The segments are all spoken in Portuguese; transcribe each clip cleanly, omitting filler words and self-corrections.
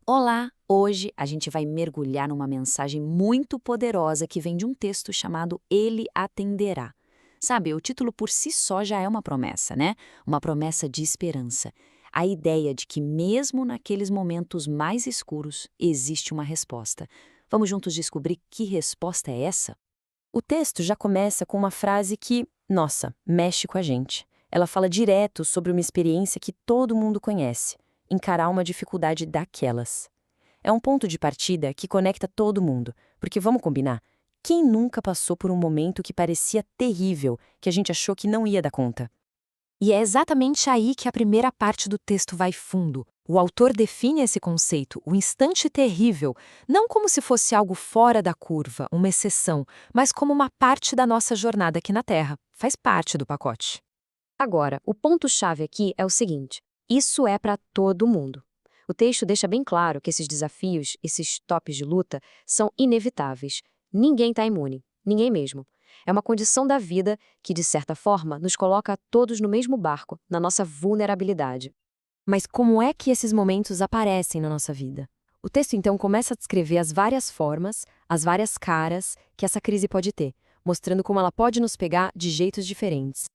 Olá! Hoje a gente vai mergulhar numa mensagem muito poderosa que vem de um texto chamado Ele Atenderá. Sabe, o título por si só já é uma promessa, né? Uma promessa de esperança. A ideia de que mesmo naqueles momentos mais escuros existe uma resposta. Vamos juntos descobrir que resposta é essa? O texto já começa com uma frase que, nossa, mexe com a gente. Ela fala direto sobre uma experiência que todo mundo conhece: encarar uma dificuldade daquelas. É um ponto de partida que conecta todo mundo, porque vamos combinar? Quem nunca passou por um momento que parecia terrível, que a gente achou que não ia dar conta? E é exatamente aí que a primeira parte do texto vai fundo. O autor define esse conceito, o instante terrível, não como se fosse algo fora da curva, uma exceção, mas como uma parte da nossa jornada aqui na Terra. Faz parte do pacote. Agora, o ponto-chave aqui é o seguinte: isso é para todo mundo. O texto deixa bem claro que esses desafios, esses topes de luta, são inevitáveis. Ninguém está imune, ninguém mesmo. É uma condição da vida que, de certa forma, nos coloca a todos no mesmo barco, na nossa vulnerabilidade. Mas como é que esses momentos aparecem na nossa vida? O texto então começa a descrever as várias formas, as várias caras que essa crise pode ter, mostrando como ela pode nos pegar de jeitos diferentes.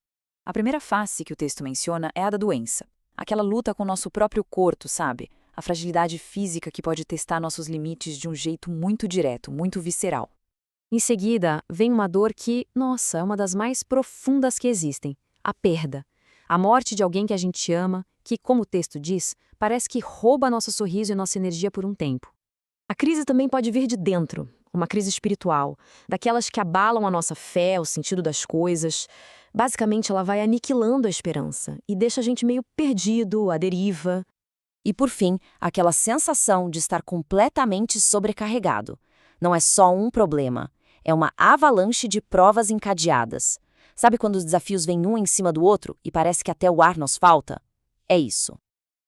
A primeira face que o texto menciona é a da doença. Aquela luta com o nosso próprio corpo, sabe? A fragilidade física que pode testar nossos limites de um jeito muito direto, muito visceral. Em seguida, vem uma dor que, nossa, é uma das mais profundas que existem: a perda. A morte de alguém que a gente ama, que, como o texto diz, parece que rouba nosso sorriso e nossa energia por um tempo. A crise também pode vir de dentro, uma crise espiritual, daquelas que abalam a nossa fé, o sentido das coisas. Basicamente, ela vai aniquilando a esperança e deixa a gente meio perdido, à deriva. E por fim, aquela sensação de estar completamente sobrecarregado. Não é só um problema, é uma avalanche de provas encadeadas. Sabe quando os desafios vêm um em cima do outro e parece que até o ar nos falta? É isso.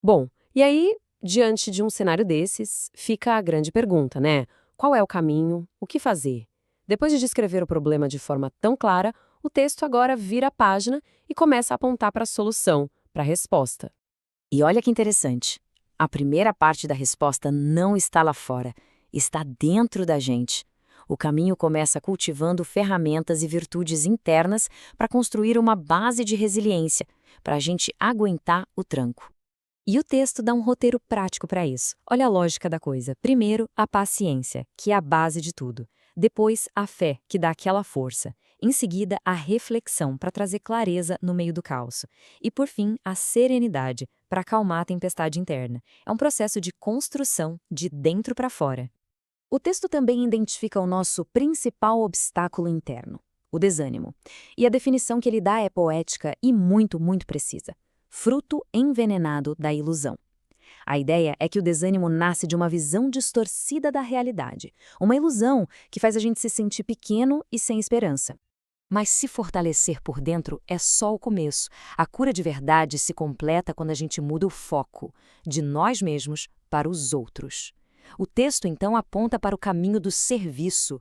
Bom, e aí, diante de um cenário desses, fica a grande pergunta, né? Qual é o caminho? O que fazer? Depois de descrever o problema de forma tão clara, o texto agora vira a página e começa a apontar para a solução, para a resposta. E olha que interessante. A primeira parte da resposta não está lá fora, está dentro da gente. O caminho começa cultivando ferramentas e virtudes internas para construir uma base de resiliência, para a gente aguentar o tranco. E o texto dá um roteiro prático para isso. Olha a lógica da coisa. Primeiro, a paciência, que é a base de tudo. Depois, a fé, que dá aquela força. Em seguida, a reflexão, para trazer clareza no meio do caos. E, por fim, a serenidade, para acalmar a tempestade interna. É um processo de construção de dentro para fora. O texto também identifica o nosso principal obstáculo interno, o desânimo. E a definição que ele dá é poética e muito, muito precisa: fruto envenenado da ilusão. A ideia é que o desânimo nasce de uma visão distorcida da realidade, uma ilusão que faz a gente se sentir pequeno e sem esperança. Mas se fortalecer por dentro é só o começo. A cura de verdade se completa quando a gente muda o foco, de nós mesmos para os outros. O texto, então, aponta para o caminho do serviço.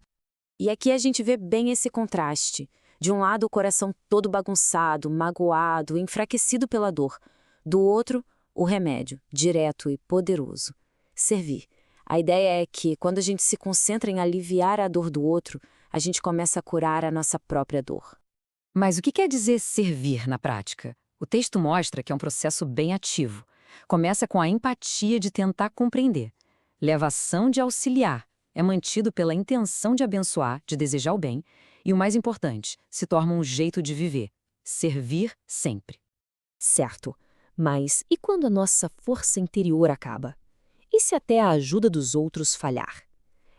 E aqui a gente vê bem esse contraste. De um lado, o coração todo bagunçado, magoado, enfraquecido pela dor. Do outro, o remédio, direto e poderoso: servir. A ideia é que, quando a gente se concentra em aliviar a dor do outro, a gente começa a curar a nossa própria dor. Mas o que quer dizer servir na prática? O texto mostra que é um processo bem ativo. Começa com a empatia de tentar compreender. Leva a ação de auxiliar. É mantido pela intenção de abençoar, de desejar o bem. E o mais importante, se torna um jeito de viver. Servir sempre. Certo. Mas e quando a nossa força interior acaba? E se até a ajuda dos outros falhar?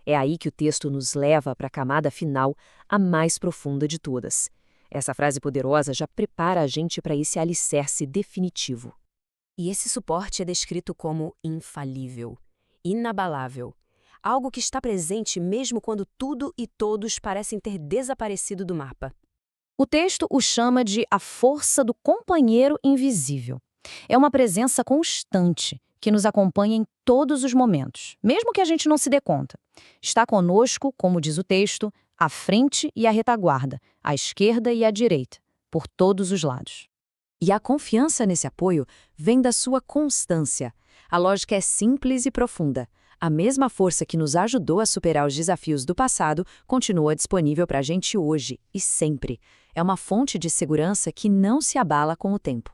É aí que o texto nos leva para a camada final, a mais profunda de todas. Essa frase poderosa já prepara a gente para esse alicerce definitivo. E esse suporte é descrito como infalível, inabalável. Algo que está presente mesmo quando tudo e todos parecem ter desaparecido do mapa. O texto o chama de a força do companheiro invisível. É uma presença constante que nos acompanha em todos os momentos, mesmo que a gente não se dê conta. Está conosco, como diz o texto, à frente e à retaguarda, à esquerda e à direita, por todos os lados. E a confiança nesse apoio vem da sua constância. A lógica é simples e profunda. A mesma força que nos ajudou a superar os desafios do passado continua disponível para a gente hoje e sempre. É uma fonte de segurança que não se abala com o tempo.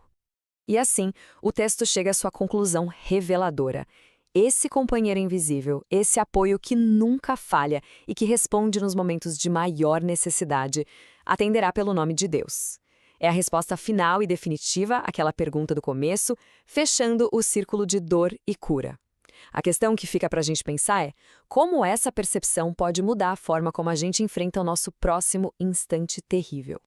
E assim, o texto chega à sua conclusão reveladora. Esse companheiro invisível, esse apoio que nunca falha e que responde nos momentos de maior necessidade, atenderá pelo nome de Deus. É a resposta final e definitiva àquela pergunta do começo, fechando o círculo de dor e cura. A questão que fica para a gente pensar é como essa percepção pode mudar a forma como a gente enfrenta o nosso próximo instante terrível.